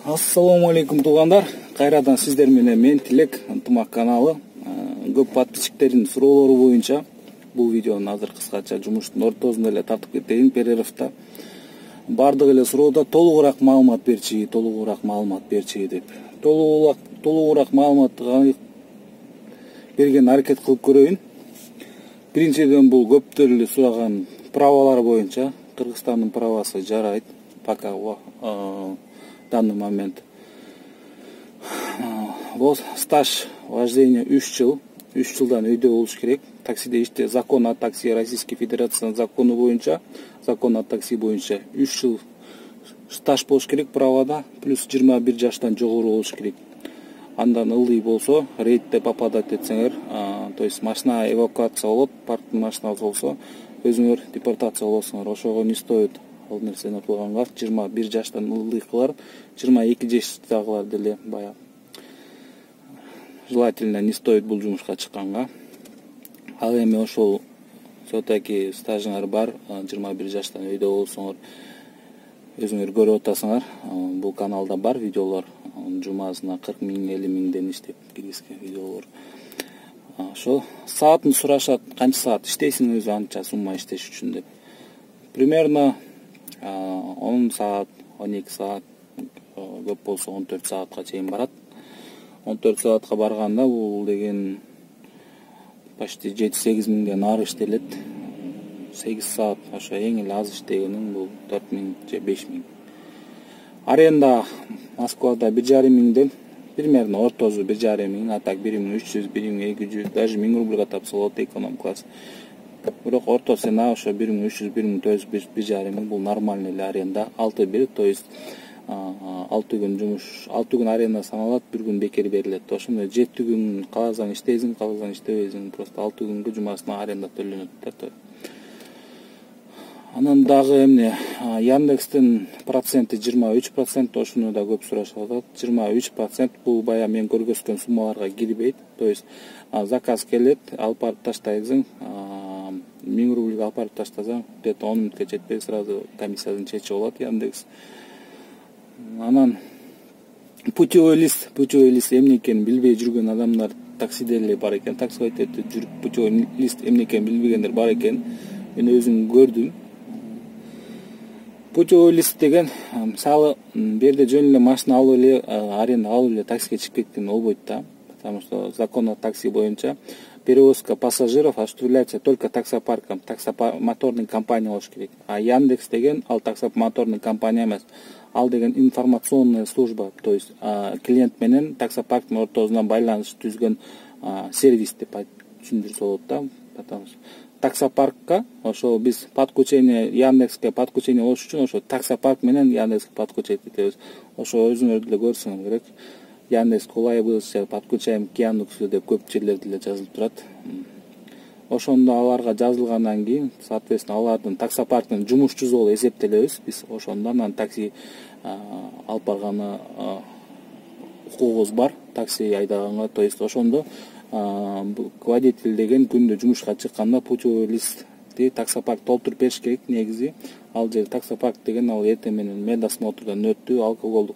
Ассаламу алейкум туугандар. Кайрадан сиздер менен мен Тилек ынтымак каналы. Көп подписчиктердин суроолору боюнча бул видеону азыр кыскача жумуштун ортосунда эле тартып кетейин, перерывда. Бардык эле суроодо толугураак маалымат берчи деп. Толугураак маалыматты берген аракет кылып көрөйүн. Биринчиден бул көптөр эле сураган правалар боюнча Кыргызстандын правасы жарайт пока в данный момент. Вот стаж вождения 3 жыл. 3 жылдан өйдө болуш керек. Таксиде иште закон о такси Российской Федерациянын закону боюнча, закон о такси боюнча 3 жыл стаж болуш керек правада, плюс 21 жаштан жогору болуш керек. Андан ылдый болсо, рейдте попадать этсеңер, то есть машина эвакуация болот, парктын машинасы болсо, өзүңөр депортация болосуңар. Ошого не стоит ал нерсени кылганга 21 жаштан ылдыйкылар, 22 жаштагылар деле баягы желательно не стоит бул жумушка чыкканга. Ал эми ошол все-таки стажыңар бар, 21 жаштан өйдө болсоңор, өзүңөр көрүп атасыңар. Бул каналда бар видеолор, жумасына 40 миң, 50 миңден иштеп киргизген видеолор. Ошо саатын сурашат, канча саат иштейсиң өзү анча сумма иштеш үчүн деп. Примерно 10 саат, 12 саат, көп болсо 14 саатка чейин барат. 14 саатка барганда бул деген почти 7-8 миңден ары иштелет. 8 саат ошо эң эле аз иштегенин бул 4 миң же 5 миң. Аренда Москвада 1,5 миңден примерно ортосу 1,5 миң, а так 1,300, 1,200, даже 1000 рубльга тапса болот эконом класс. Бирок орто цена ошо 1,300, 1,400, 1,5 миң бул нормальный эле аренда. 6-1, то есть 6 күн жумуш, 6 күн аренда саналат, 1 күн бекер берилет. Ошондой 7 күн кааласаң иштейсиң, кааласаң иштебейсиң, просто 6 күнгө жумасына аренда төлөнөт да. Анан дагы эмне, Яндекстин проценти 23%, ошону да көп сурашып атат. 23% бул бая мен көргөзгөн суммаларга кирбейт. То есть заказ келет, алып барып таштайсың, 1000 рубльга алып барып таштасаң, где-то 10 мүнөткө жетпей сразу комиссиядан чечип алат Яндекс. Анан путевой лист эмне экенин билбей жүргөн адамдар таксиде эле бар экен. Таксовайтерде жүрүп путевой лист эмне экенин билбегендер бар экен. Мен өзүм көрдүм. Путевой лист деген, мисалы, берде жөн эле машина алып эле, аренда алып эле таксиге чыгып кеткен болбойт да. Потому что закон о такси боюнча перевозка пассажиров осуществляется только таксопарком, таксомоторный компания болуш керек. А Яндекс деген ал таксомоторный компания эмес. Ал деген информационная служба, то есть клиент менен таксопарктын ортосунда байланыш түзгөн сервис деп түшүндүрсө болот да. Потому что таксопаркка ошо биз подключение Яндекске подключение болуш үчүн ошо таксопарк менен Яндекске подключать этебиз. Ошо өзүңөр деле көрсөңөр керек. Яндекс колайбызча подключаем к Яндексу деп көп жерлерде деле жазылып турат. Ошондо аларга жазылгандан кийин, соответственно, алардын таксопарктын жумушчусу болуп эсептелебиз биз. Ошондо анан такси алып барганы укугубуз бар, такси айдаганга. То есть ошондо водитель деген күндө жумушка чыкканда путевой листти таксопарк толтуруп бериш керек негизи. Ал жер таксопарк деген ал эртең менен медосмотрдан өттү, алкоголдук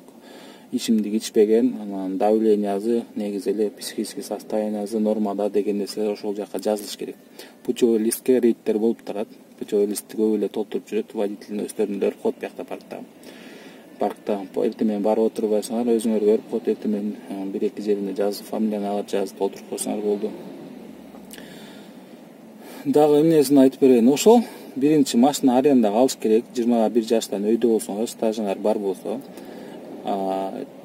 ичимдик ичпеген, анан давлениясы, негизи эле психический состояниясы нормада деген нерсе ошол жака жазылыш керек. Путевой листке рейдтер болуп турат. Путевой листти көп эле толтуруп жүрөт водителдин өздөрүнүн вход биякта паркта эртең менен барып отурбайсыңар, өзүңөр көрүп коет, эртең менен 1-2 жерине жазып, фамилияны алып жазып толтуруп койсоңор болду. Дагы эмнесин айтып берейин. Ошол биринчи машина арендага алыш керек. 21 жаштан өйдө болсоңор, стажыңар бар болсо,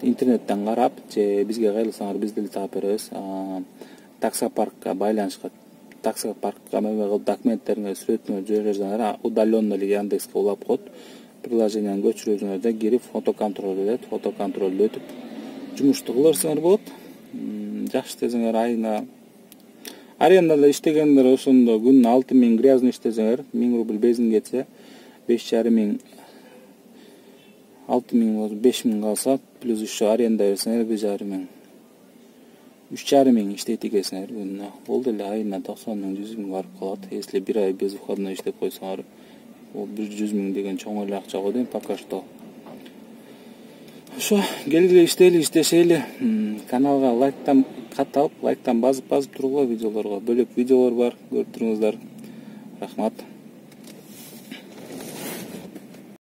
интернеттен карап же бизге кыйлсаңар биз деле таап беребиз. Таксопаркка байланышка, таксопаркка документтериңерди сүрөтүңөрдү жиберсеңер, удаленно эле Яндекске улап коет. Приложениени көчүрөсүңөр да кирип фотоконтроль элет, фотоконтролду өтүп жумушту кылырсыңар болот. Жакшы десеңер айына арендада иштегендер ошондо күнүнө 6 миң грязный иштесеңер, 1000 рубль бензин кетсе, 5,5 миң 6 миң болсо 5 миң калса, плюс еще аренда берсеңер 1,5 миң. 3,5 миң иштейт экенсиңер күнүнө. Болду эле айына 90 миң, 100 миң барып калат. Если 1 ай без выходной иштеп койсоңор, ол 100 миң деген чоң эле акча го дейм пока что. Ошо келгиле иштешели. Каналга лайктан катталып, лайктан басып туруңуздар, видеолорго бөлөк видеолор бар, көрүп туруңуздар. Рахмат.